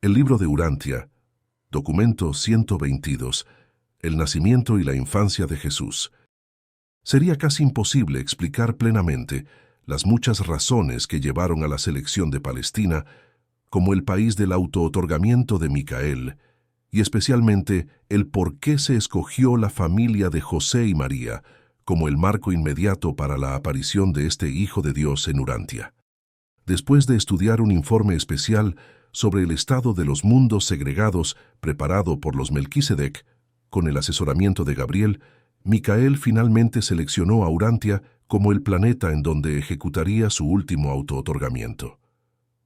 El libro de Urantia, documento 122, el nacimiento y la infancia de Jesús. Sería casi imposible explicar plenamente las muchas razones que llevaron a la selección de Palestina como el país del autootorgamiento de Micael, y especialmente el por qué se escogió la familia de José y María como el marco inmediato para la aparición de este Hijo de Dios en Urantia. Después de estudiar un informe especial sobre el estado de los mundos segregados preparado por los Melquisedec, con el asesoramiento de Gabriel, Micael finalmente seleccionó a Urantia como el planeta en donde ejecutaría su último autootorgamiento.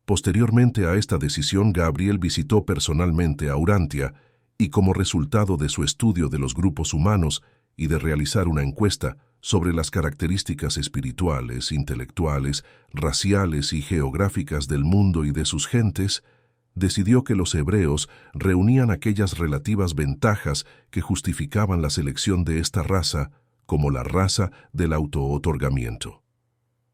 Posteriormente a esta decisión, Gabriel visitó personalmente a Urantia y, como resultado de su estudio de los grupos humanos y de realizar una encuesta sobre las características espirituales, intelectuales, raciales y geográficas del mundo y de sus gentes, decidió que los hebreos reunían aquellas relativas ventajas que justificaban la selección de esta raza como la raza del autootorgamiento.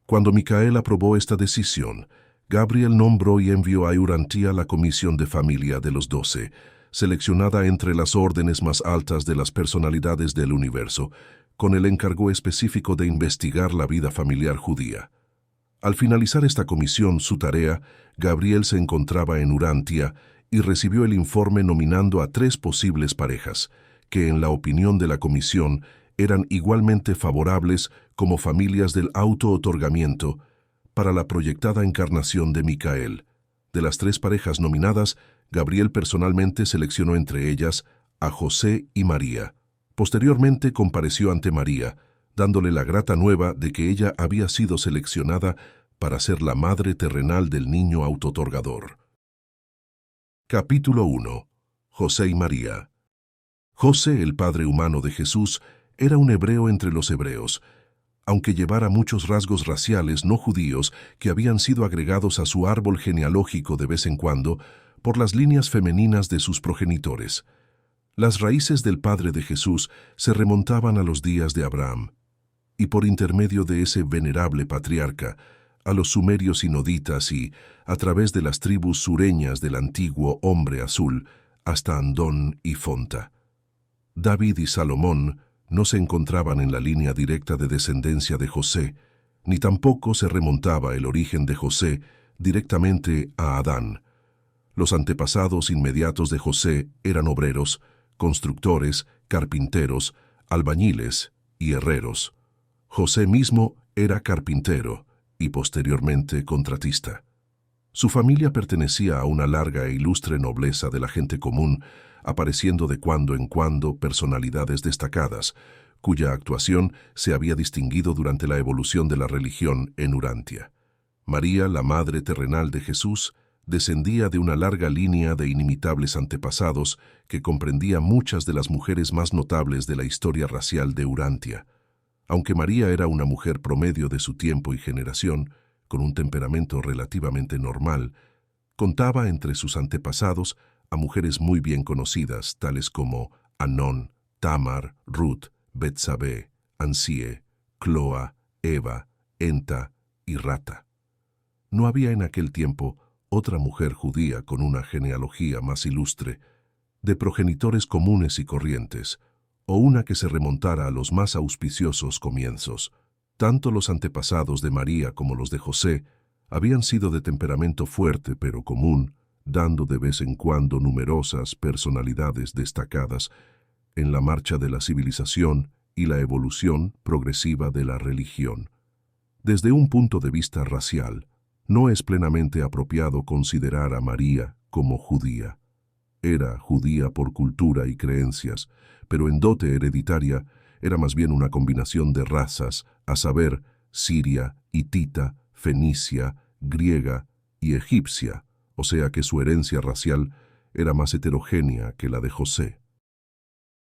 Cuando Micael aprobó esta decisión, Gabriel nombró y envió a Urantia la comisión de familia de los 12, seleccionada entre las órdenes más altas de las personalidades del universo, con el encargo específico de investigar la vida familiar judía. Al finalizar esta comisión su tarea, Gabriel se encontraba en Urantia y recibió el informe nominando a 3 posibles parejas, que en la opinión de la comisión eran igualmente favorables como familias del autootorgamiento para la proyectada encarnación de Micael. De las 3 parejas nominadas, Gabriel personalmente seleccionó entre ellas a José y María. Posteriormente compareció ante María, dándole la grata nueva de que ella había sido seleccionada para ser la madre terrenal del niño autootorgador. Capítulo 1. José y María. José, el padre humano de Jesús, era un hebreo entre los hebreos, aunque llevara muchos rasgos raciales no judíos que habían sido agregados a su árbol genealógico de vez en cuando por las líneas femeninas de sus progenitores. Las raíces del padre de Jesús se remontaban a los días de Abraham, y por intermedio de ese venerable patriarca, a los sumerios y noditas y, a través de las tribus sureñas del antiguo hombre azul, hasta Andón y Fonta. David y Salomón no se encontraban en la línea directa de descendencia de José, ni tampoco se remontaba el origen de José directamente a Adán. Los antepasados inmediatos de José eran obreros, constructores, carpinteros, albañiles y herreros. José mismo era carpintero y posteriormente contratista. Su familia pertenecía a una larga e ilustre nobleza de la gente común, apareciendo de cuando en cuando personalidades destacadas, cuya actuación se había distinguido durante la evolución de la religión en Urantia. María, la madre terrenal de Jesús, descendía de una larga línea de inimitables antepasados que comprendía muchas de las mujeres más notables de la historia racial de Urantia. Aunque María era una mujer promedio de su tiempo y generación, con un temperamento relativamente normal, contaba entre sus antepasados a mujeres muy bien conocidas, tales como Anón, Tamar, Ruth, Betsabé, Ansie, Cloa, Eva, Enta y Rata. No había en aquel tiempo otra mujer judía con una genealogía más ilustre, de progenitores comunes y corrientes, o una que se remontara a los más auspiciosos comienzos. Tanto los antepasados de María como los de José habían sido de temperamento fuerte pero común, dando de vez en cuando numerosas personalidades destacadas en la marcha de la civilización y la evolución progresiva de la religión. Desde un punto de vista racial, no es plenamente apropiado considerar a María como judía. Era judía por cultura y creencias, pero en dote hereditaria era más bien una combinación de razas, a saber, siria, hitita, fenicia, griega y egipcia, o sea que su herencia racial era más heterogénea que la de José.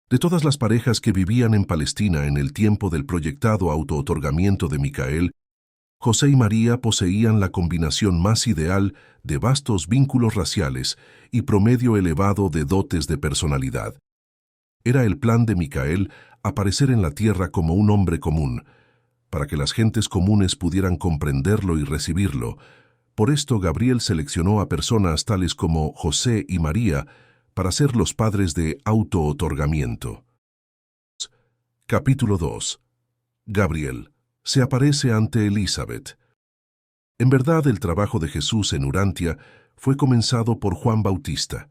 De todas las parejas que vivían en Palestina en el tiempo del proyectado autootorgamiento de Micael, José y María poseían la combinación más ideal de vastos vínculos raciales y promedio elevado de dotes de personalidad. Era el plan de Micael aparecer en la tierra como un hombre común, para que las gentes comunes pudieran comprenderlo y recibirlo, Por esto Gabriel seleccionó a personas tales como José y María para ser los padres de auto-otorgamiento. Capítulo 2. Gabriel se aparece ante Elizabeth. En verdad, el trabajo de Jesús en Urantia fue comenzado por Juan Bautista.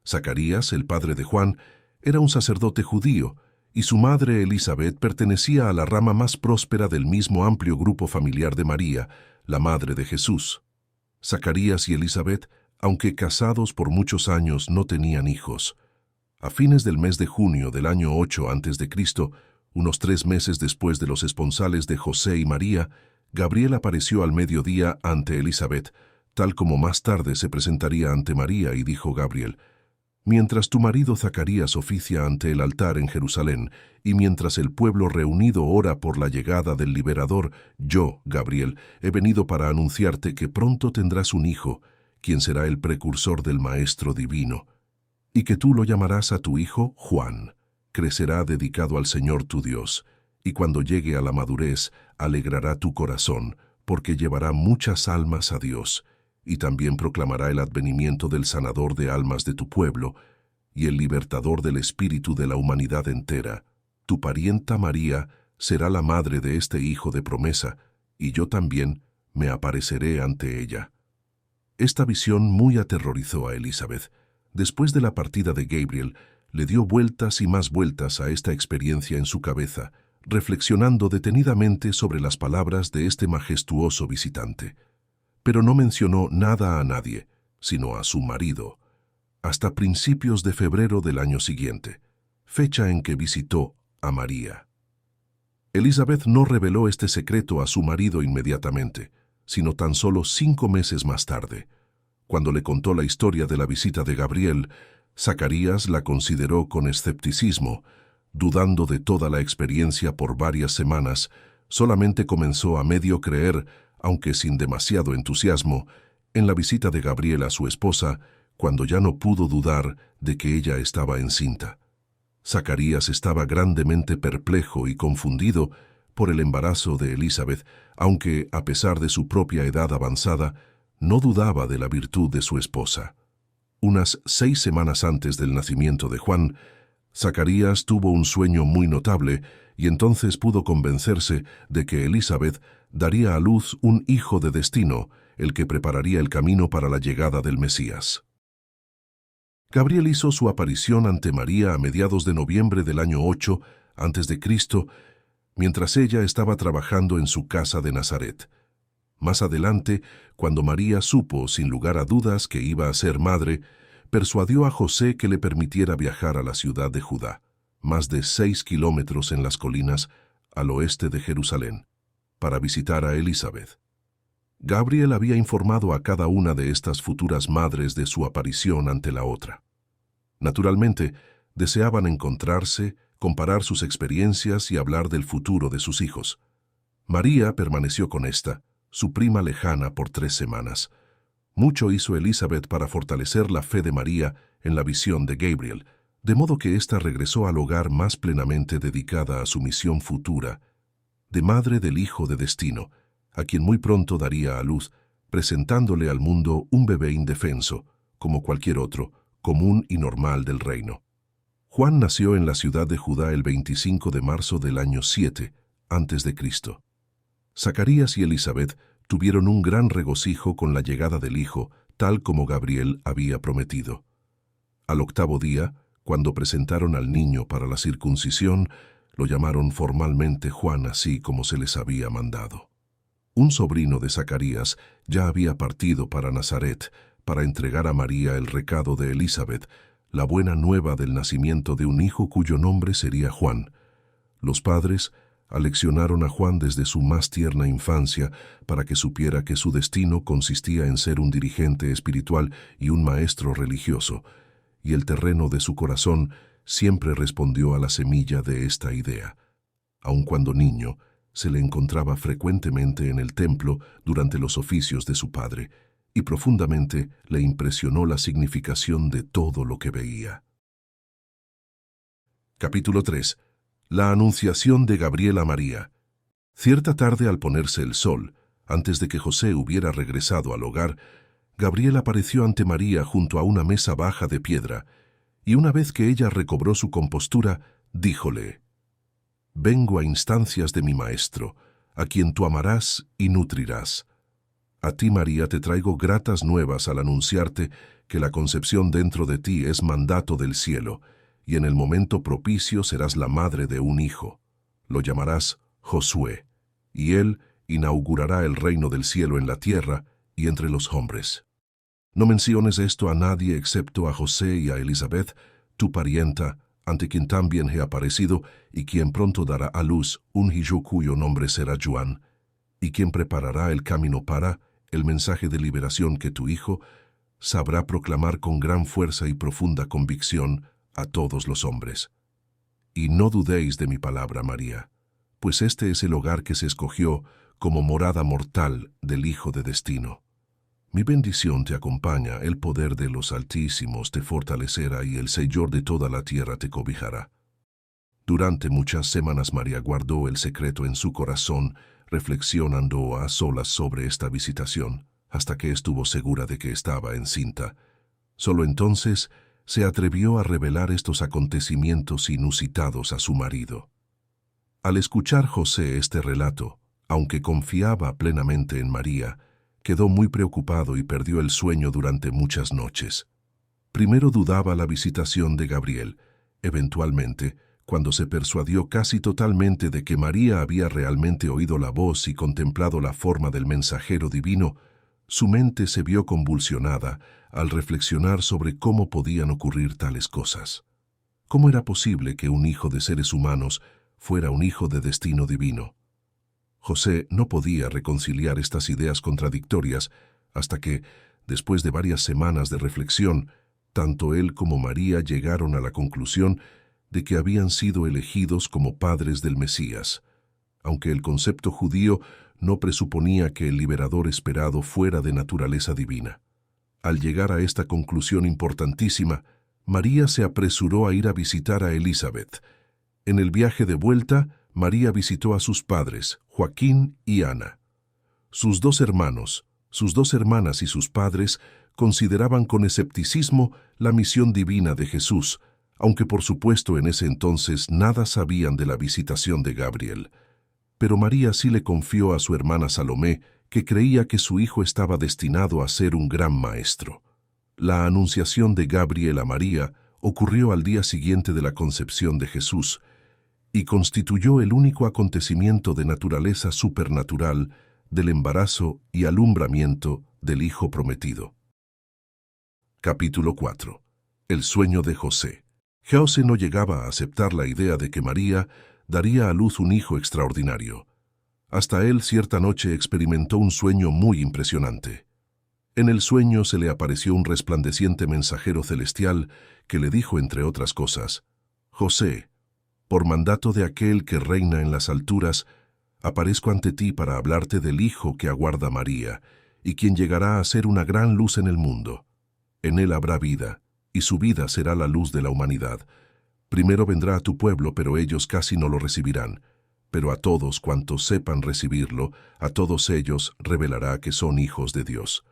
Zacarías, el padre de Juan, era un sacerdote judío, y su madre Elizabeth pertenecía a la rama más próspera del mismo amplio grupo familiar de María, la madre de Jesús. Zacarías y Elizabeth, aunque casados por muchos años, no tenían hijos. A fines del mes de junio del año 8 a.C., unos 3 meses después de los esponsales de José y María, Gabriel apareció al mediodía ante Elizabeth, tal como más tarde se presentaría ante María, y dijo Gabriel: «Mientras tu marido Zacarías oficia ante el altar en Jerusalén, y mientras el pueblo reunido ora por la llegada del Liberador, yo, Gabriel, he venido para anunciarte que pronto tendrás un hijo, quien será el precursor del Maestro Divino, y que tú lo llamarás a tu hijo Juan. Crecerá dedicado al Señor tu Dios, y cuando llegue a la madurez, alegrará tu corazón, porque llevará muchas almas a Dios, y también proclamará el advenimiento del sanador de almas de tu pueblo, y el libertador del espíritu de la humanidad entera. Tu parienta María será la madre de este hijo de promesa, y yo también me apareceré ante ella». Esta visión muy aterrorizó a Elizabeth. Después de la partida de Gabriel, le dio vueltas y más vueltas a esta experiencia en su cabeza, reflexionando detenidamente sobre las palabras de este majestuoso visitante. Pero no mencionó nada a nadie, sino a su marido, hasta principios de febrero del año siguiente, fecha en que visitó a María. Elizabeth no reveló este secreto a su marido inmediatamente, sino tan solo 5 meses más tarde. Cuando le contó la historia de la visita de Gabriel, Zacarías la consideró con escepticismo. Dudando de toda la experiencia por varias semanas, solamente comenzó a medio creer, aunque sin demasiado entusiasmo, en la visita de Gabriel a su esposa, cuando ya no pudo dudar de que ella estaba encinta. Zacarías estaba grandemente perplejo y confundido por el embarazo de Elizabeth, aunque, a pesar de su propia edad avanzada, no dudaba de la virtud de su esposa. Unas 6 semanas antes del nacimiento de Juan, Zacarías tuvo un sueño muy notable, y entonces pudo convencerse de que Elizabeth daría a luz un hijo de destino, el que prepararía el camino para la llegada del Mesías. Gabriel hizo su aparición ante María a mediados de noviembre del año 8 a.C., mientras ella estaba trabajando en su casa de Nazaret. Más adelante, cuando María supo, sin lugar a dudas, que iba a ser madre, persuadió a José que le permitiera viajar a la ciudad de Judá, más de 6 kilómetros en las colinas al oeste de Jerusalén, para visitar a Elizabeth. Gabriel había informado a cada una de estas futuras madres de su aparición ante la otra. Naturalmente, deseaban encontrarse, comparar sus experiencias y hablar del futuro de sus hijos. María permaneció con esta, su prima lejana, por 3 semanas. Mucho hizo Elizabeth para fortalecer la fe de María en la visión de Gabriel, de modo que ésta regresó al hogar más plenamente dedicada a su misión futura, de madre del hijo de destino, a quien muy pronto daría a luz, presentándole al mundo un bebé indefenso, como cualquier otro, común y normal del reino. Juan nació en la ciudad de Judá el 25 de marzo del año 7 a.C. Zacarías y Elizabeth tuvieron un gran regocijo con la llegada del hijo, tal como Gabriel había prometido. Al 8º día, cuando presentaron al niño para la circuncisión, lo llamaron formalmente Juan, así como se les había mandado. Un sobrino de Zacarías ya había partido para Nazaret para entregar a María el recado de Elizabeth, la buena nueva del nacimiento de un hijo cuyo nombre sería Juan. Los padres aleccionaron a Juan desde su más tierna infancia para que supiera que su destino consistía en ser un dirigente espiritual y un maestro religioso, y el terreno de su corazón siempre respondió a la semilla de esta idea. Aun cuando niño, se le encontraba frecuentemente en el templo durante los oficios de su padre, y profundamente le impresionó la significación de todo lo que veía. Capítulo 3. La anunciación de Gabriel a María. Cierta tarde, al ponerse el sol, Antes de que José hubiera regresado al hogar, Gabriel apareció ante María junto a una mesa baja de piedra, y una vez que ella recobró su compostura, díjole: «Vengo a instancias de mi Maestro, a quien tú amarás y nutrirás. A ti, María, te traigo gratas nuevas al anunciarte que la concepción dentro de ti es mandato del cielo, y en el momento propicio serás la madre de un hijo. Lo llamarás Josué, y él inaugurará el reino del cielo en la tierra y entre los hombres. No menciones esto a nadie excepto a José y a Elizabeth, tu parienta, ante quien también he aparecido, y quien pronto dará a luz un hijo cuyo nombre será Juan, y quien preparará el camino para el mensaje de liberación que tu hijo sabrá proclamar con gran fuerza y profunda convicción a todos los hombres. Y no dudéis de mi palabra, María, pues este es el hogar que se escogió como morada mortal del Hijo de Destino. Mi bendición te acompaña, el poder de los Altísimos te fortalecerá y el Señor de toda la tierra te cobijará». Durante muchas semanas María guardó el secreto en su corazón, reflexionando a solas sobre esta visitación, hasta que estuvo segura de que estaba encinta. Solo entonces se atrevió a revelar estos acontecimientos inusitados a su marido. Al escuchar José este relato, aunque confiaba plenamente en María, quedó muy preocupado y perdió el sueño durante muchas noches. Primero dudaba la visitación de Gabriel. Eventualmente, cuando se persuadió casi totalmente de que María había realmente oído la voz y contemplado la forma del mensajero divino, su mente se vio convulsionada al reflexionar sobre cómo podían ocurrir tales cosas. ¿Cómo era posible que un hijo de seres humanos fuera un hijo de destino divino? José no podía reconciliar estas ideas contradictorias hasta que, después de varias semanas de reflexión, tanto él como María llegaron a la conclusión de que habían sido elegidos como padres del Mesías, aunque el concepto judío no presuponía que el liberador esperado fuera de naturaleza divina. Al llegar a esta conclusión importantísima, María se apresuró a ir a visitar a Elizabeth. En el viaje de vuelta, María visitó a sus padres, Joaquín y Ana. Sus dos hermanos, sus dos hermanas y sus padres consideraban con escepticismo la misión divina de Jesús, aunque por supuesto en ese entonces nada sabían de la visitación de Gabriel. Pero María sí le confió a su hermana Salomé que creía que su hijo estaba destinado a ser un gran maestro. La anunciación de Gabriel a María ocurrió al día siguiente de la concepción de Jesús, y constituyó el único acontecimiento de naturaleza supernatural del embarazo y alumbramiento del Hijo prometido. Capítulo 4. El sueño de José. José no llegaba a aceptar la idea de que María daría a luz un hijo extraordinario. Hasta él cierta noche experimentó un sueño muy impresionante. En el sueño se le apareció un resplandeciente mensajero celestial que le dijo, entre otras cosas: «José, por mandato de aquel que reina en las alturas, aparezco ante ti para hablarte del Hijo que aguarda María, y quien llegará a ser una gran luz en el mundo. En él habrá vida, y su vida será la luz de la humanidad. Primero vendrá a tu pueblo, pero ellos casi no lo recibirán. Pero a todos cuantos sepan recibirlo, a todos ellos revelará que son hijos de Dios».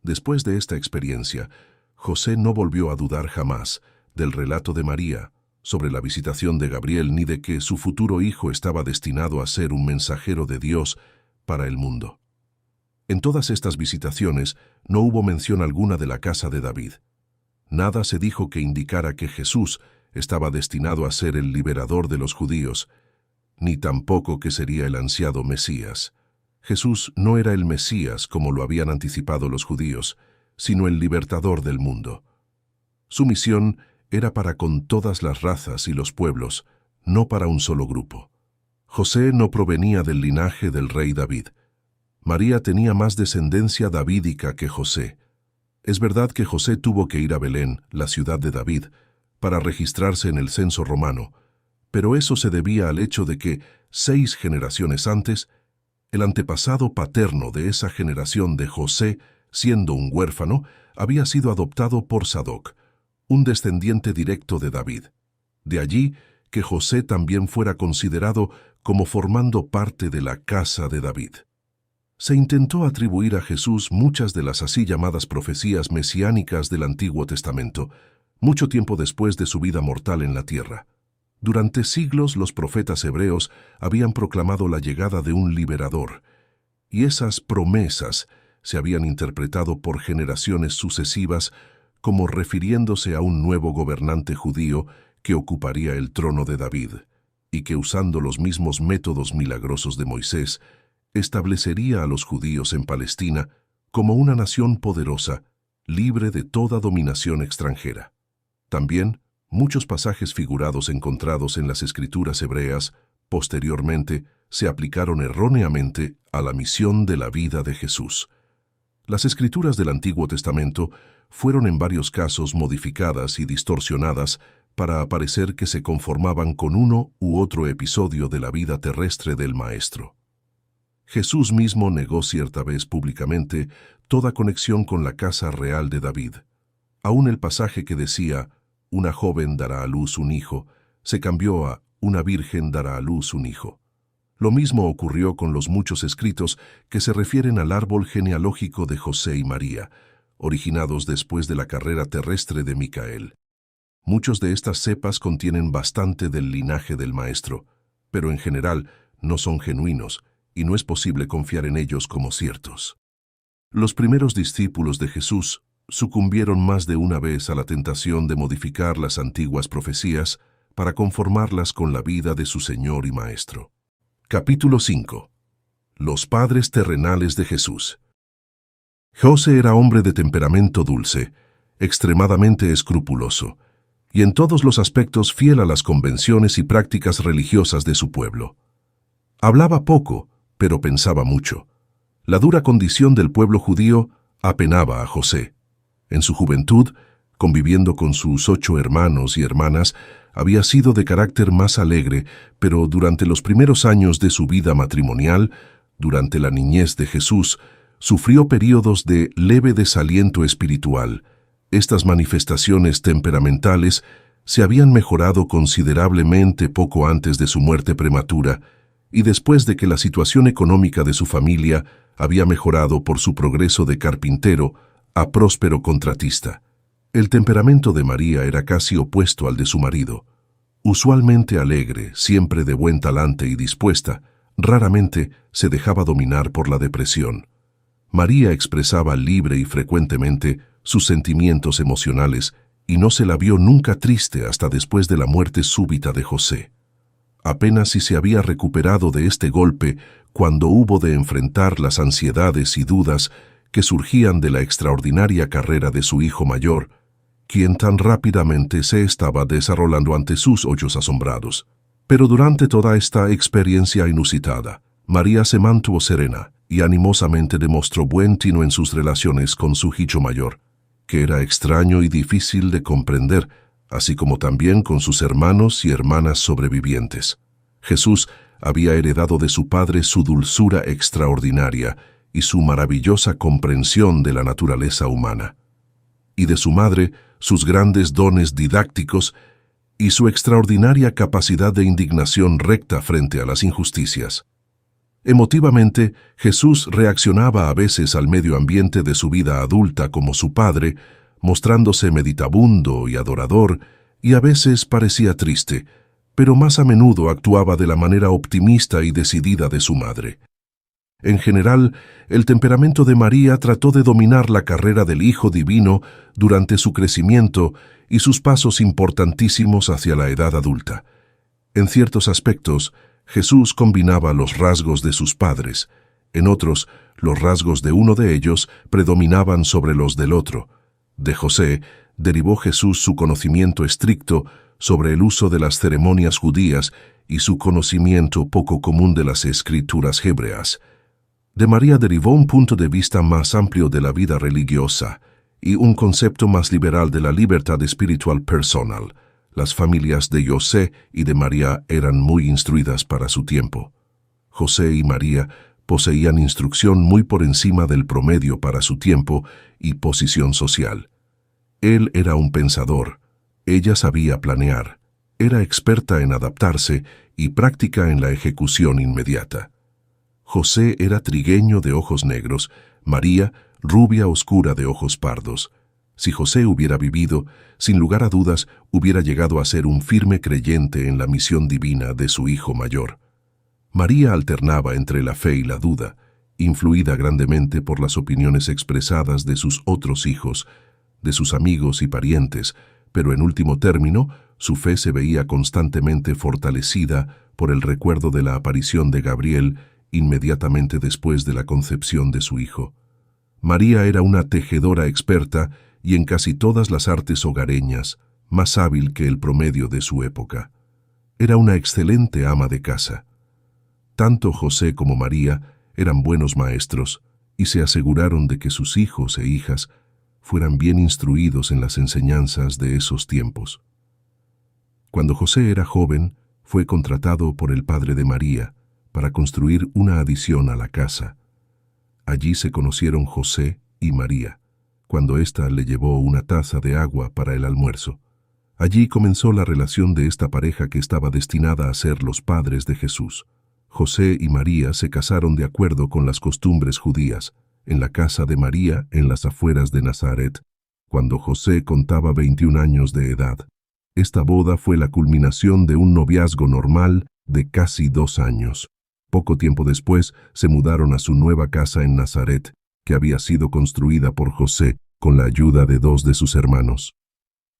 Después de esta experiencia, José no volvió a dudar jamás del relato de María sobre la visitación de Gabriel, ni de que su futuro hijo estaba destinado a ser un mensajero de Dios para el mundo. En todas estas visitaciones no hubo mención alguna de la casa de David. Nada se dijo que indicara que Jesús estaba destinado a ser el liberador de los judíos, ni tampoco que sería el ansiado Mesías. Jesús no era el Mesías como lo habían anticipado los judíos, sino el libertador del mundo. Su misión era para con todas las razas y los pueblos, no para un solo grupo. José no provenía del linaje del rey David. María tenía más descendencia davídica que José. Es verdad que José tuvo que ir a Belén, la ciudad de David, para registrarse en el censo romano, pero eso se debía al hecho de que, 6 generaciones antes, el antepasado paterno de esa generación de José, siendo un huérfano, había sido adoptado por Sadoc, un descendiente directo de David. De allí que José también fuera considerado como formando parte de la casa de David. Se intentó atribuir a Jesús muchas de las así llamadas profecías mesiánicas del Antiguo Testamento, mucho tiempo después de su vida mortal en la tierra. Durante siglos los profetas hebreos habían proclamado la llegada de un liberador, y esas promesas se habían interpretado por generaciones sucesivas como refiriéndose a un nuevo gobernante judío que ocuparía el trono de David, y que usando los mismos métodos milagrosos de Moisés, establecería a los judíos en Palestina como una nación poderosa, libre de toda dominación extranjera. También, muchos pasajes figurados encontrados en las escrituras hebreas, posteriormente, se aplicaron erróneamente a la misión de la vida de Jesús. Las escrituras del Antiguo Testamento fueron en varios casos modificadas y distorsionadas para parecer que se conformaban con uno u otro episodio de la vida terrestre del Maestro. Jesús mismo negó cierta vez públicamente toda conexión con la casa real de David. Aún el pasaje que decía, una joven dará a luz un hijo, se cambió a una virgen dará a luz un hijo. Lo mismo ocurrió con los muchos escritos que se refieren al árbol genealógico de José y María, originados después de la carrera terrestre de Micael. Muchos de estas cepas contienen bastante del linaje del Maestro, pero en general no son genuinos, y no es posible confiar en ellos como ciertos. Los primeros discípulos de Jesús sucumbieron más de una vez a la tentación de modificar las antiguas profecías para conformarlas con la vida de su Señor y Maestro. Capítulo 5. Los padres terrenales de Jesús. José era hombre de temperamento dulce, extremadamente escrupuloso, y en todos los aspectos fiel a las convenciones y prácticas religiosas de su pueblo. Hablaba poco, pero pensaba mucho. La dura condición del pueblo judío apenaba a José. En su juventud, conviviendo con sus 8 hermanos y hermanas, había sido de carácter más alegre, pero durante los primeros años de su vida matrimonial, durante la niñez de Jesús, sufrió períodos de leve desaliento espiritual. Estas manifestaciones temperamentales se habían mejorado considerablemente poco antes de su muerte prematura, y después de que la situación económica de su familia había mejorado por su progreso de carpintero a próspero contratista. El temperamento de María era casi opuesto al de su marido. Usualmente alegre, siempre de buen talante y dispuesta, raramente se dejaba dominar por la depresión. María expresaba libre y frecuentemente sus sentimientos emocionales y no se la vio nunca triste hasta después de la muerte súbita de José. Apenas si se había recuperado de este golpe cuando hubo de enfrentar las ansiedades y dudas que surgían de la extraordinaria carrera de su hijo mayor, quien tan rápidamente se estaba desarrollando ante sus ojos asombrados. Pero durante toda esta experiencia inusitada, María se mantuvo serena y animosamente demostró buen tino en sus relaciones con su hijo mayor, que era extraño y difícil de comprender, así como también con sus hermanos y hermanas sobrevivientes. Jesús había heredado de su padre su dulzura extraordinaria y su maravillosa comprensión de la naturaleza humana, y de su madre sus grandes dones didácticos y su extraordinaria capacidad de indignación recta frente a las injusticias. Emotivamente, Jesús reaccionaba a veces al medio ambiente de su vida adulta como su padre, mostrándose meditabundo y adorador, y a veces parecía triste, pero más a menudo actuaba de la manera optimista y decidida de su madre. En general, el temperamento de María trató de dominar la carrera del Hijo Divino durante su crecimiento y sus pasos importantísimos hacia la edad adulta. En ciertos aspectos, Jesús combinaba los rasgos de sus padres. En otros, los rasgos de uno de ellos predominaban sobre los del otro. De José derivó Jesús su conocimiento estricto sobre el uso de las ceremonias judías y su conocimiento poco común de las escrituras hebreas. De María derivó un punto de vista más amplio de la vida religiosa y un concepto más liberal de la libertad espiritual personal. Las familias de José y de María eran muy instruidas para su tiempo. José y María poseían instrucción muy por encima del promedio para su tiempo y posición social. Él era un pensador, ella sabía planear, era experta en adaptarse y práctica en la ejecución inmediata. José era trigueño de ojos negros, María rubia oscura de ojos pardos. Si José hubiera vivido, sin lugar a dudas, hubiera llegado a ser un firme creyente en la misión divina de su hijo mayor. María alternaba entre la fe y la duda, influida grandemente por las opiniones expresadas de sus otros hijos, de sus amigos y parientes, pero en último término, su fe se veía constantemente fortalecida por el recuerdo de la aparición de Gabriel inmediatamente después de la concepción de su hijo. María era una tejedora experta y en casi todas las artes hogareñas, más hábil que el promedio de su época. Era una excelente ama de casa. Tanto José como María eran buenos maestros y se aseguraron de que sus hijos e hijas fueran bien instruidos en las enseñanzas de esos tiempos. Cuando José era joven, fue contratado por el padre de María para construir una adición a la casa. Allí se conocieron José y María, cuando ésta le llevó una taza de agua para el almuerzo. Allí comenzó la relación de esta pareja que estaba destinada a ser los padres de Jesús. José y María se casaron de acuerdo con las costumbres judías, en la casa de María en las afueras de Nazaret, cuando José contaba 21 años de edad. Esta boda fue la culminación de un noviazgo normal de casi 2 años. Poco tiempo después se mudaron a su nueva casa en Nazaret, que había sido construida por José con la ayuda de 2 de sus hermanos.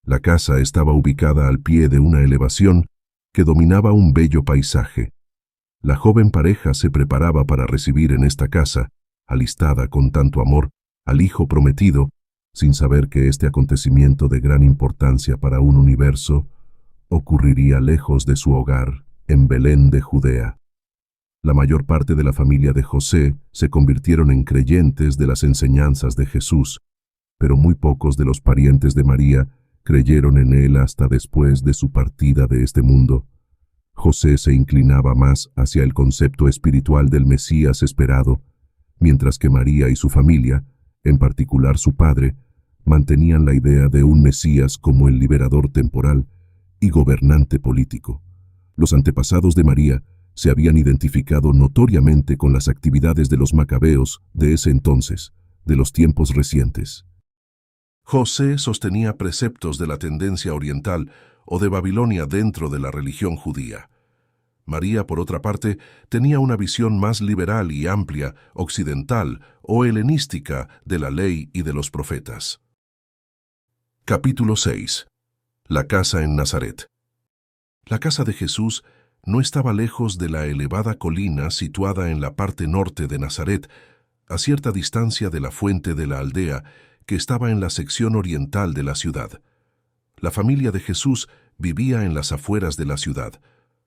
La casa estaba ubicada al pie de una elevación que dominaba un bello paisaje. La joven pareja se preparaba para recibir en esta casa, alistada con tanto amor, al hijo prometido, sin saber que este acontecimiento de gran importancia para un universo ocurriría lejos de su hogar, en Belén de Judea. La mayor parte de la familia de José se convirtieron en creyentes de las enseñanzas de Jesús, pero muy pocos de los parientes de María creyeron en él hasta después de su partida de este mundo. José se inclinaba más hacia el concepto espiritual del Mesías esperado, mientras que María y su familia, en particular su padre, mantenían la idea de un Mesías como el liberador temporal y gobernante político. Los antepasados de María se habían identificado notoriamente con las actividades de los macabeos de ese entonces, de los tiempos recientes. José sostenía preceptos de la tendencia oriental o de Babilonia dentro de la religión judía. María, por otra parte, tenía una visión más liberal y amplia, occidental o helenística de la ley y de los profetas. Capítulo 6. La casa en Nazaret. La casa de Jesús no estaba lejos de la elevada colina situada en la parte norte de Nazaret, a cierta distancia de la fuente de la aldea que estaba en la sección oriental de la ciudad. La familia de Jesús vivía en las afueras de la ciudad,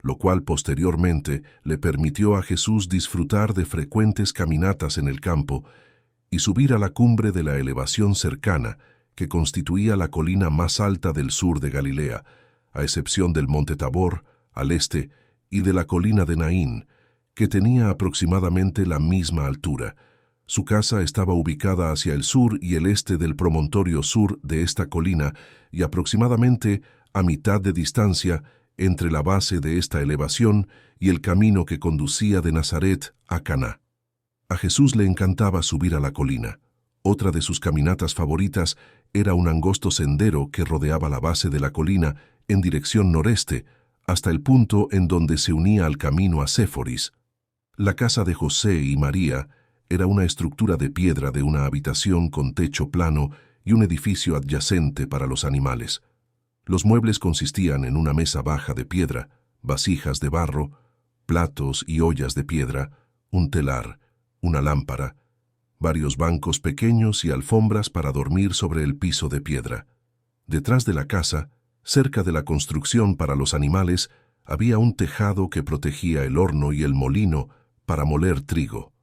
lo cual posteriormente le permitió a Jesús disfrutar de frecuentes caminatas en el campo y subir a la cumbre de la elevación cercana que constituía la colina más alta del sur de Galilea, a excepción del monte Tabor, al este, y de la colina de Naín, que tenía aproximadamente la misma altura. Su casa estaba ubicada hacia el sur y el este del promontorio sur de esta colina y aproximadamente a mitad de distancia entre la base de esta elevación y el camino que conducía de Nazaret a Caná. A Jesús le encantaba subir a la colina. Otra de sus caminatas favoritas era un angosto sendero que rodeaba la base de la colina en dirección noreste, hasta el punto en donde se unía al camino a Séforis. La casa de José y María era una estructura de piedra de una habitación con techo plano y un edificio adyacente para los animales. Los muebles consistían en una mesa baja de piedra, vasijas de barro, platos y ollas de piedra, un telar, una lámpara, varios bancos pequeños y alfombras para dormir sobre el piso de piedra. Detrás de la casa, cerca de la construcción para los animales, había un tejado que protegía el horno y el molino para moler trigo.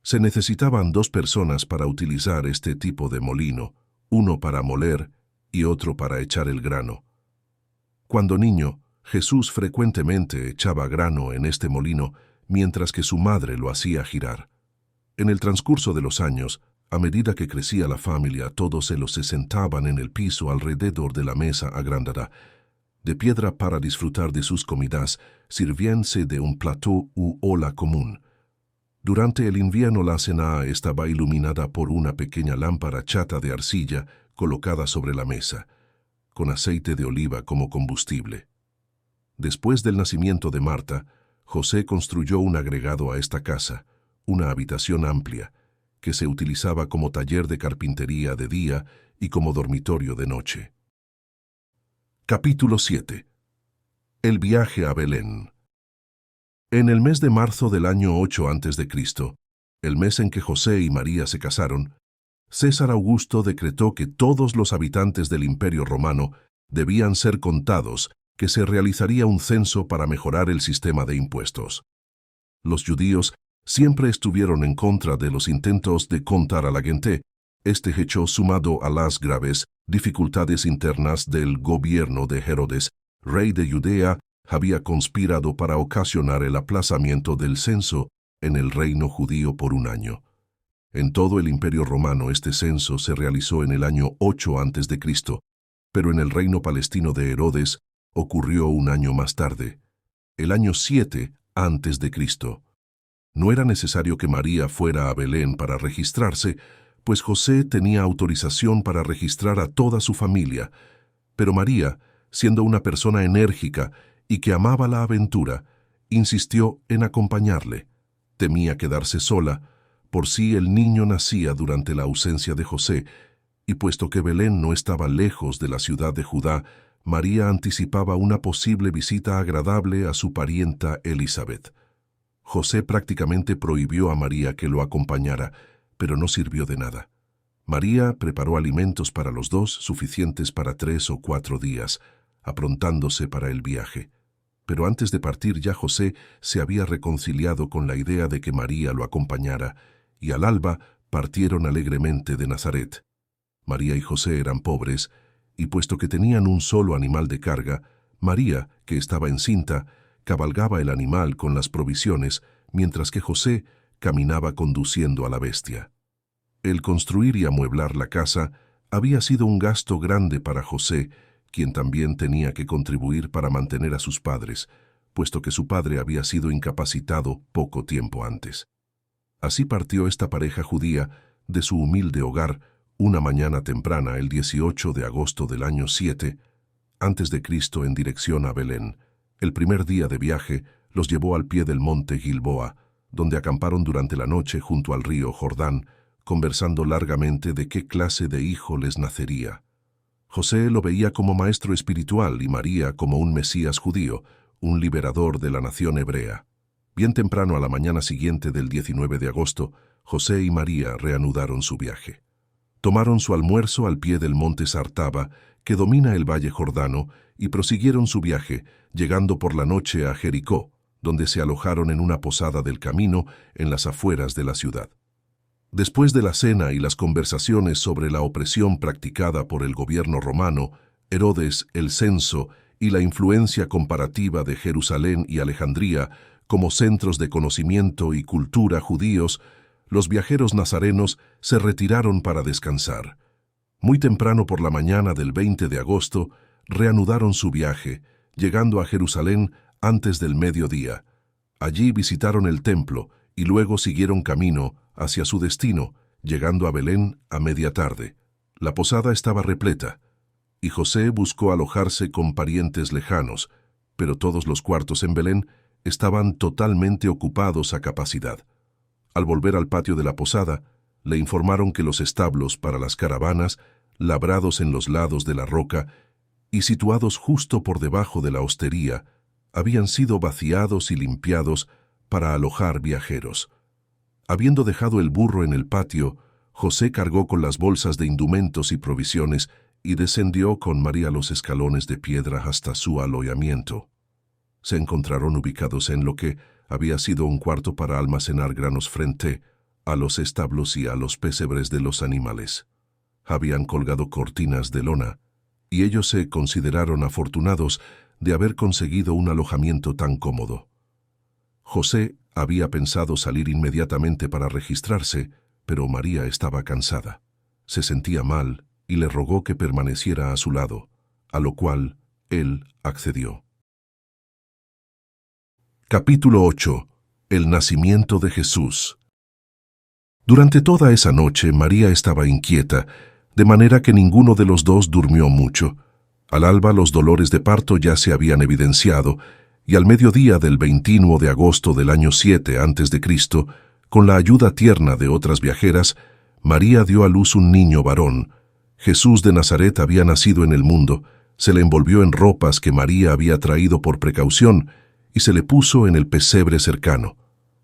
Se necesitaban 2 personas para utilizar este tipo de molino, uno para moler y otro para echar el grano. Cuando niño, Jesús frecuentemente echaba grano en este molino, mientras que su madre lo hacía girar. En el transcurso de los años, a medida que crecía la familia, todos se sentaban en el piso alrededor de la mesa agrandada, de piedra para disfrutar de sus comidas, sirviéndose de un plató u ola común. Durante el invierno la cena estaba iluminada por una pequeña lámpara chata de arcilla colocada sobre la mesa, con aceite de oliva como combustible. Después del nacimiento de Marta, José construyó un agregado a esta casa, una habitación amplia, que se utilizaba como taller de carpintería de día y como dormitorio de noche. Capítulo 7. El viaje a Belén. En el mes de marzo del año 8 a.C., el mes en que José y María se casaron, César Augusto decretó que todos los habitantes del Imperio Romano debían ser contados, que se realizaría un censo para mejorar el sistema de impuestos. Los judíos siempre estuvieron en contra de los intentos de contar a la gente. Este hecho, sumado a las graves dificultades internas del gobierno de Herodes, rey de Judea, había conspirado para ocasionar el aplazamiento del censo en el reino judío por un año. En todo el Imperio Romano este censo se realizó en el año 8 a.C., pero en el reino palestino de Herodes ocurrió un año más tarde, el año 7 a.C. No era necesario que María fuera a Belén para registrarse, pues José tenía autorización para registrar a toda su familia, pero María, siendo una persona enérgica y que amaba la aventura, insistió en acompañarle. Temía quedarse sola, por si el niño nacía durante la ausencia de José, y puesto que Belén no estaba lejos de la ciudad de Judá, María anticipaba una posible visita agradable a su parienta Elizabeth. José prácticamente prohibió a María que lo acompañara, pero no sirvió de nada. María preparó alimentos para los dos, suficientes para 3 o 4 días, aprontándose para el viaje. Pero antes de partir ya José se había reconciliado con la idea de que María lo acompañara, y al alba partieron alegremente de Nazaret. María y José eran pobres, y puesto que tenían un solo animal de carga, María, que estaba encinta, cabalgaba el animal con las provisiones, mientras que José caminaba conduciendo a la bestia. El construir y amueblar la casa había sido un gasto grande para José, quien también tenía que contribuir para mantener a sus padres, puesto que su padre había sido incapacitado poco tiempo antes. Así partió esta pareja judía de su humilde hogar una mañana temprana, el 18 de agosto del año 7 a.C., en dirección a Belén. El primer día de viaje los llevó al pie del monte Gilboa, donde acamparon durante la noche junto al río Jordán, conversando largamente de qué clase de hijo les nacería. José lo veía como maestro espiritual y María como un Mesías judío, un liberador de la nación hebrea. Bien temprano a la mañana siguiente del 19 de agosto, José y María reanudaron su viaje. Tomaron su almuerzo al pie del monte Sartaba, que domina el valle Jordano, y prosiguieron su viaje, llegando por la noche a Jericó, donde se alojaron en una posada del camino en las afueras de la ciudad. Después de la cena y las conversaciones sobre la opresión practicada por el gobierno romano, Herodes, el censo y la influencia comparativa de Jerusalén y Alejandría como centros de conocimiento y cultura judíos, los viajeros nazarenos se retiraron para descansar. Muy temprano por la mañana del 20 de agosto, reanudaron su viaje, llegando a Jerusalén antes del mediodía. Allí visitaron el templo y luego siguieron camino hacia su destino, llegando a Belén a media tarde. La posada estaba repleta, y José buscó alojarse con parientes lejanos, pero todos los cuartos en Belén estaban totalmente ocupados a capacidad. Al volver al patio de la posada, le informaron que los establos para las caravanas, labrados en los lados de la roca y situados justo por debajo de la hostería, habían sido vaciados y limpiados para alojar viajeros. Habiendo dejado el burro en el patio, José cargó con las bolsas de indumentos y provisiones y descendió con María los escalones de piedra hasta su alojamiento. Se encontraron ubicados en lo que había sido un cuarto para almacenar granos frente a los establos y a los pesebres de los animales. Habían colgado cortinas de lona, y ellos se consideraron afortunados de haber conseguido un alojamiento tan cómodo. José había pensado salir inmediatamente para registrarse, pero María estaba cansada. Se sentía mal y le rogó que permaneciera a su lado, a lo cual él accedió. Capítulo 8. El nacimiento de Jesús. Durante toda esa noche María estaba inquieta, de manera que ninguno de los dos durmió mucho. Al alba los dolores de parto ya se habían evidenciado, y al mediodía del 21 de agosto del año 7 a.C., con la ayuda tierna de otras viajeras, María dio a luz un niño varón. Jesús de Nazaret había nacido en el mundo, se le envolvió en ropas que María había traído por precaución y se le puso en el pesebre cercano.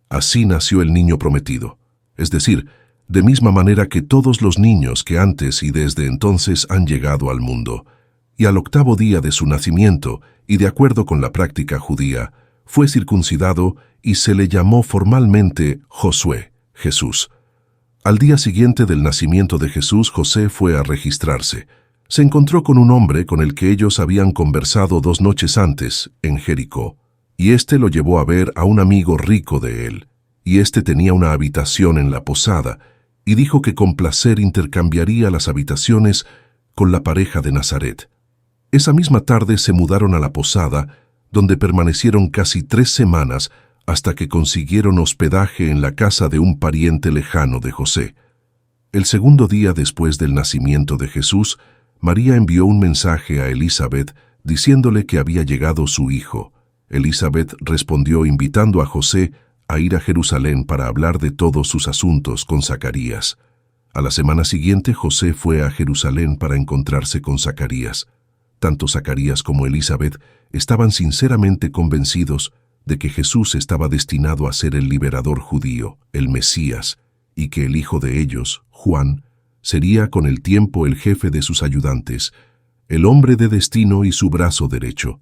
Así nació el niño prometido, es decir, de misma manera que todos los niños que antes y desde entonces han llegado al mundo. Y al octavo día de su nacimiento, y de acuerdo con la práctica judía, fue circuncidado y se le llamó formalmente Josué, Jesús. Al día siguiente del nacimiento de Jesús, José fue a registrarse. Se encontró con un hombre con el que ellos habían conversado 2 noches antes, en Jericó, y éste lo llevó a ver a un amigo rico de él, y éste tenía una habitación en la posada, y dijo que con placer intercambiaría las habitaciones con la pareja de Nazaret. Esa misma tarde se mudaron a la posada, donde permanecieron casi 3 semanas hasta que consiguieron hospedaje en la casa de un pariente lejano de José. El segundo día después del nacimiento de Jesús, María envió un mensaje a Elisabet diciéndole que había llegado su hijo. Elisabet respondió invitando a José a ir a Jerusalén para hablar de todos sus asuntos con Zacarías. A la semana siguiente, José fue a Jerusalén para encontrarse con Zacarías. Tanto Zacarías como Elisabet estaban sinceramente convencidos de que Jesús estaba destinado a ser el liberador judío, el Mesías, y que el hijo de ellos, Juan, sería con el tiempo el jefe de sus ayudantes, el hombre de destino y su brazo derecho.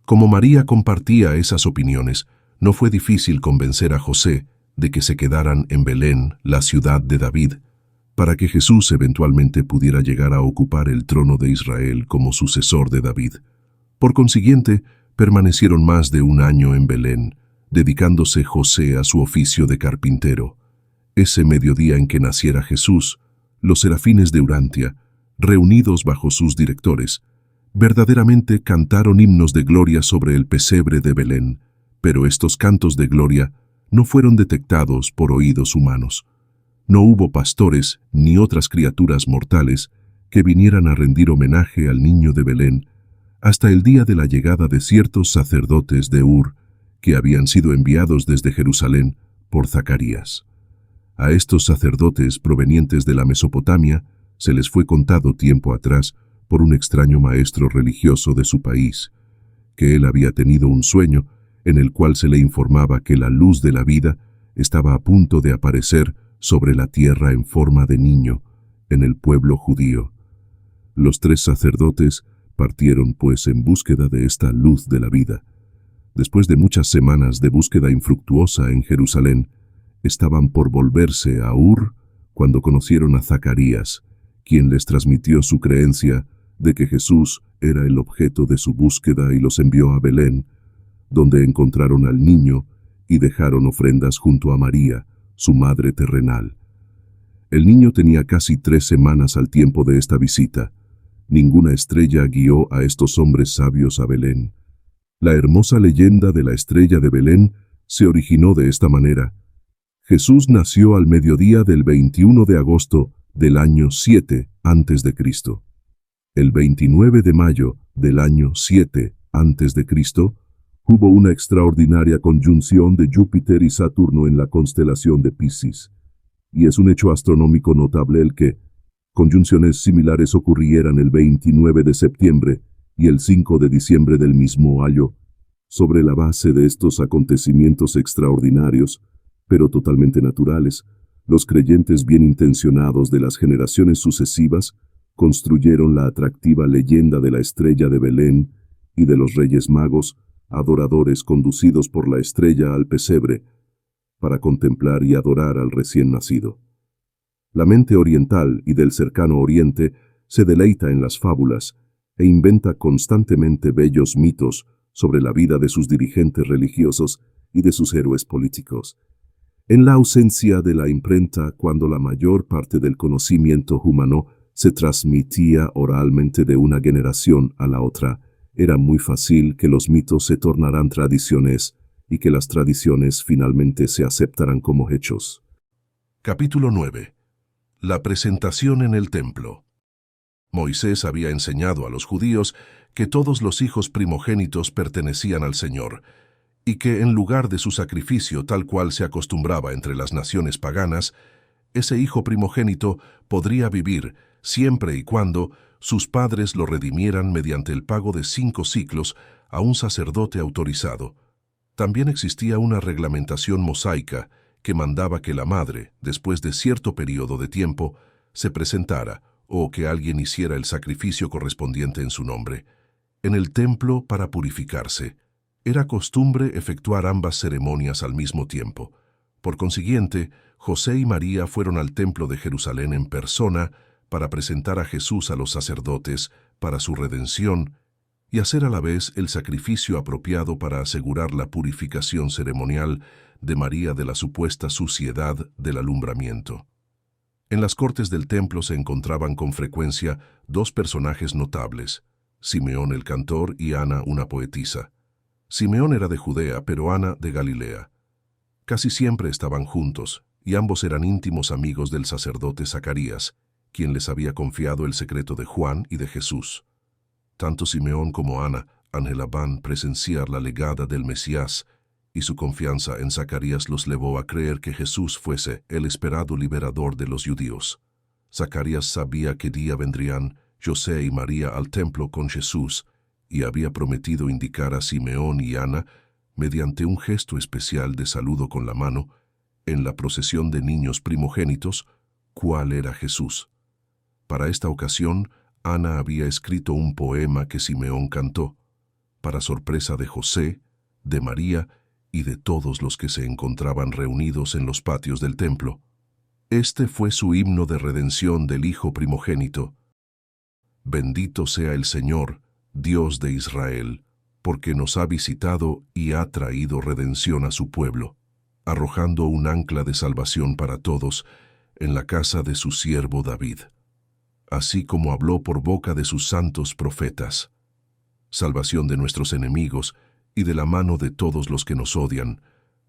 Como María compartía esas opiniones, no fue difícil convencer a José de que se quedaran en Belén, la ciudad de David, para que Jesús eventualmente pudiera llegar a ocupar el trono de Israel como sucesor de David. Por consiguiente, permanecieron más de 1 año en Belén, dedicándose José a su oficio de carpintero. Ese mediodía en que naciera Jesús, los serafines de Urantia, reunidos bajo sus directores, verdaderamente cantaron himnos de gloria sobre el pesebre de Belén, pero estos cantos de gloria no fueron detectados por oídos humanos. No hubo pastores ni otras criaturas mortales que vinieran a rendir homenaje al niño de Belén hasta el día de la llegada de ciertos sacerdotes de Ur que habían sido enviados desde Jerusalén por Zacarías. A estos sacerdotes provenientes de la Mesopotamia se les fue contado tiempo atrás por un extraño maestro religioso de su país, que él había tenido un sueño en el cual se le informaba que la luz de la vida estaba a punto de aparecer sobre la tierra en forma de niño, en el pueblo judío. Los 3 sacerdotes partieron pues en búsqueda de esta luz de la vida. Después de muchas semanas de búsqueda infructuosa en Jerusalén, estaban por volverse a Ur cuando conocieron a Zacarías, quien les transmitió su creencia de que Jesús era el objeto de su búsqueda y los envió a Belén, donde encontraron al niño y dejaron ofrendas junto a María, su madre terrenal. El niño tenía casi 3 semanas al tiempo de esta visita. Ninguna estrella guió a estos hombres sabios a Belén. La hermosa leyenda de la estrella de Belén se originó de esta manera. Jesús nació al mediodía del 21 de agosto del año 7 a.C. El 29 de mayo del año 7 a.C., hubo una extraordinaria conjunción de Júpiter y Saturno en la constelación de Piscis, y es un hecho astronómico notable el que conjunciones similares ocurrieran el 29 de septiembre y el 5 de diciembre del mismo año. Sobre la base de estos acontecimientos extraordinarios, pero totalmente naturales, los creyentes bien intencionados de las generaciones sucesivas construyeron la atractiva leyenda de la estrella de Belén y de los Reyes Magos, adoradores conducidos por la estrella al pesebre, para contemplar y adorar al recién nacido. La mente oriental y del cercano oriente se deleita en las fábulas e inventa constantemente bellos mitos sobre la vida de sus dirigentes religiosos y de sus héroes políticos. En la ausencia de la imprenta, cuando la mayor parte del conocimiento humano se transmitía oralmente de una generación a la otra, era muy fácil que los mitos se tornaran tradiciones y que las tradiciones finalmente se aceptarán como hechos. Capítulo 9. La presentación en el templo. Moisés había enseñado a los judíos que todos los hijos primogénitos pertenecían al Señor, y que en lugar de su sacrificio tal cual se acostumbraba entre las naciones paganas, ese hijo primogénito podría vivir siempre y cuando sus padres lo redimieran mediante el pago de 5 siclos a un sacerdote autorizado. También existía una reglamentación mosaica que mandaba que la madre, después de cierto periodo de tiempo, se presentara o que alguien hiciera el sacrificio correspondiente en su nombre en el templo para purificarse. Era costumbre efectuar ambas ceremonias al mismo tiempo. Por consiguiente, José y María fueron al templo de Jerusalén en persona para presentar a Jesús a los sacerdotes para su redención y hacer a la vez el sacrificio apropiado para asegurar la purificación ceremonial de María de la supuesta suciedad del alumbramiento. En las cortes del templo se encontraban con frecuencia 2 personajes notables, Simeón el cantor y Ana una poetisa. Simeón era de Judea, pero Ana de Galilea. Casi siempre estaban juntos, y ambos eran íntimos amigos del sacerdote Zacarías, quien les había confiado el secreto de Juan y de Jesús. Tanto Simeón como Ana anhelaban presenciar la llegada del Mesías, y su confianza en Zacarías los llevó a creer que Jesús fuese el esperado liberador de los judíos. Zacarías sabía que día vendrían José y María al templo con Jesús, y había prometido indicar a Simeón y Ana, mediante un gesto especial de saludo con la mano, en la procesión de niños primogénitos, cuál era Jesús. Para esta ocasión, Ana había escrito un poema que Simeón cantó, para sorpresa de José, de María y de todos los que se encontraban reunidos en los patios del templo. Este fue su himno de redención del Hijo primogénito. Bendito sea el Señor, Dios de Israel, porque nos ha visitado y ha traído redención a su pueblo, arrojando un ancla de salvación para todos en la casa de su siervo David, así como habló por boca de sus santos profetas. Salvación de nuestros enemigos y de la mano de todos los que nos odian,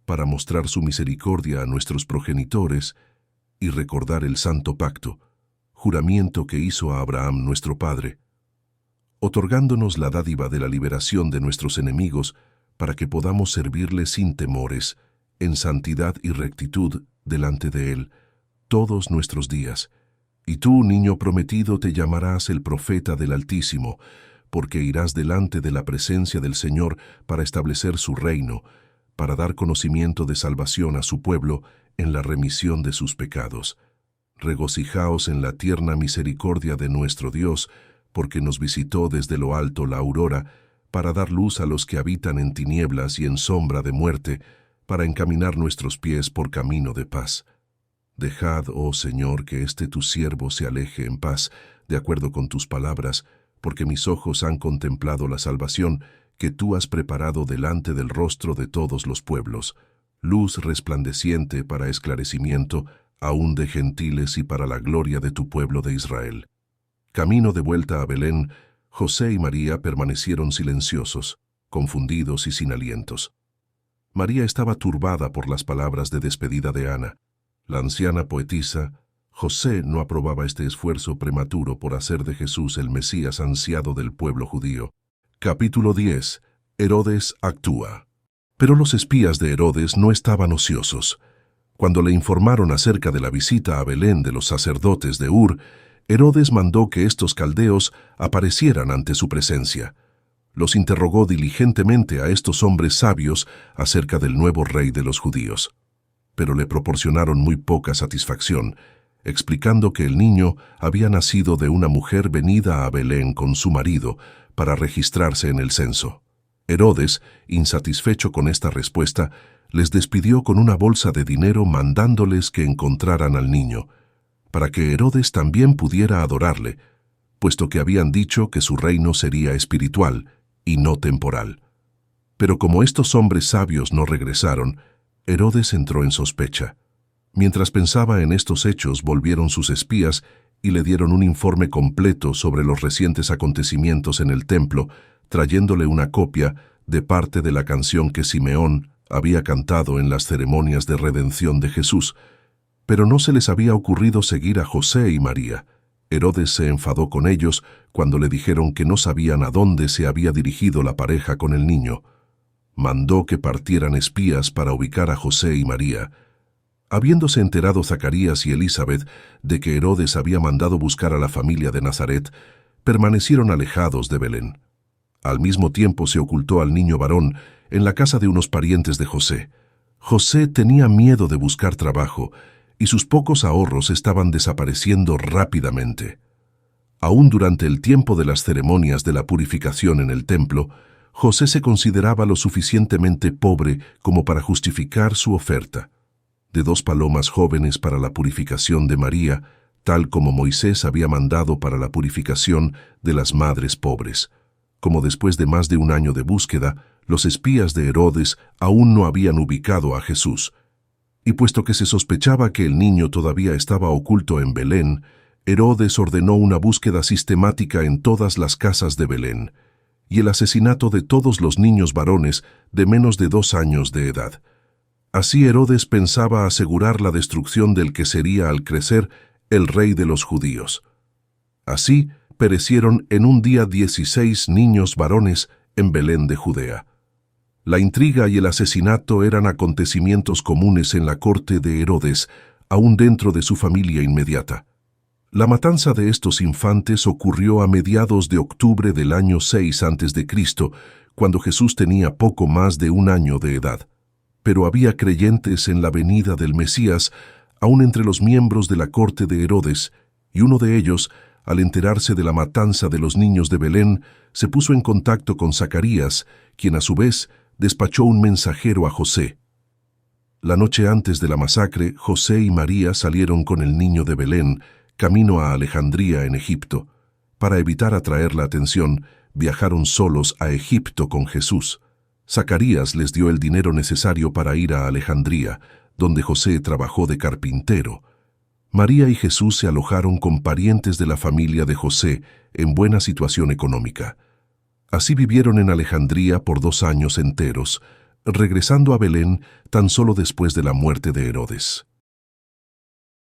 para mostrar su misericordia a nuestros progenitores y recordar el santo pacto, juramento que hizo a Abraham nuestro padre, otorgándonos la dádiva de la liberación de nuestros enemigos para que podamos servirle sin temores, en santidad y rectitud delante de Él, todos nuestros días. Y tú, niño prometido, te llamarás el profeta del Altísimo, porque irás delante de la presencia del Señor para establecer su reino, para dar conocimiento de salvación a su pueblo en la remisión de sus pecados. Regocijaos en la tierna misericordia de nuestro Dios, porque nos visitó desde lo alto la aurora, para dar luz a los que habitan en tinieblas y en sombra de muerte, para encaminar nuestros pies por camino de paz. Dejad, oh Señor, que este tu siervo se aleje en paz, de acuerdo con tus palabras, porque mis ojos han contemplado la salvación que tú has preparado delante del rostro de todos los pueblos, luz resplandeciente para esclarecimiento, aún de gentiles y para la gloria de tu pueblo de Israel. Camino de vuelta a Belén, José y María permanecieron silenciosos, confundidos y sin alientos. María estaba turbada por las palabras de despedida de Ana. La anciana poetisa, José no aprobaba este esfuerzo prematuro por hacer de Jesús el Mesías ansiado del pueblo judío. Capítulo 10. Herodes actúa. Pero los espías de Herodes no estaban ociosos. Cuando le informaron acerca de la visita a Belén de los sacerdotes de Ur, Herodes mandó que estos caldeos aparecieran ante su presencia. Los interrogó diligentemente a estos hombres sabios acerca del nuevo rey de los judíos. Pero le proporcionaron muy poca satisfacción, explicando que el niño había nacido de una mujer venida a Belén con su marido para registrarse en el censo. Herodes, insatisfecho con esta respuesta, les despidió con una bolsa de dinero mandándoles que encontraran al niño, para que Herodes también pudiera adorarle, puesto que habían dicho que su reino sería espiritual y no temporal. Pero como estos hombres sabios no regresaron, Herodes entró en sospecha. Mientras pensaba en estos hechos, volvieron sus espías y le dieron un informe completo sobre los recientes acontecimientos en el templo, trayéndole una copia de parte de la canción que Simeón había cantado en las ceremonias de redención de Jesús, pero no se les había ocurrido seguir a José y María. Herodes se enfadó con ellos cuando le dijeron que no sabían a dónde se había dirigido la pareja con el niño. Mandó que partieran espías para ubicar a José y María. Habiéndose enterado Zacarías y Elizabeth de que Herodes había mandado buscar a la familia de Nazaret, permanecieron alejados de Belén. Al mismo tiempo se ocultó al niño varón en la casa de unos parientes de José. José tenía miedo de buscar trabajo y sus pocos ahorros estaban desapareciendo rápidamente. Aún durante el tiempo de las ceremonias de la purificación en el templo, José se consideraba lo suficientemente pobre como para justificar su oferta de 2 palomas jóvenes para la purificación de María, tal como Moisés había mandado para la purificación de las madres pobres. Como después de más de un año de búsqueda, los espías de Herodes aún no habían ubicado a Jesús. Y puesto que se sospechaba que el niño todavía estaba oculto en Belén, Herodes ordenó una búsqueda sistemática en todas las casas de Belén, y el asesinato de todos los niños varones de menos de 2 años de edad. Así Herodes pensaba asegurar la destrucción del que sería al crecer el rey de los judíos. Así perecieron en un día 16 niños varones en Belén de Judea. La intriga y el asesinato eran acontecimientos comunes en la corte de Herodes, aún dentro de su familia inmediata. La matanza de estos infantes ocurrió a mediados de octubre del año 6 a.C., cuando Jesús tenía poco más de 1 año de edad. Pero había creyentes en la venida del Mesías, aún entre los miembros de la corte de Herodes, y uno de ellos, al enterarse de la matanza de los niños de Belén, se puso en contacto con Zacarías, quien a su vez despachó un mensajero a José. La noche antes de la masacre, José y María salieron con el niño de Belén, camino a Alejandría en Egipto. Para evitar atraer la atención, viajaron solos a Egipto con Jesús. Zacarías les dio el dinero necesario para ir a Alejandría, donde José trabajó de carpintero. María y Jesús se alojaron con parientes de la familia de José en buena situación económica. Así vivieron en Alejandría por 2 años enteros, regresando a Belén tan solo después de la muerte de Herodes.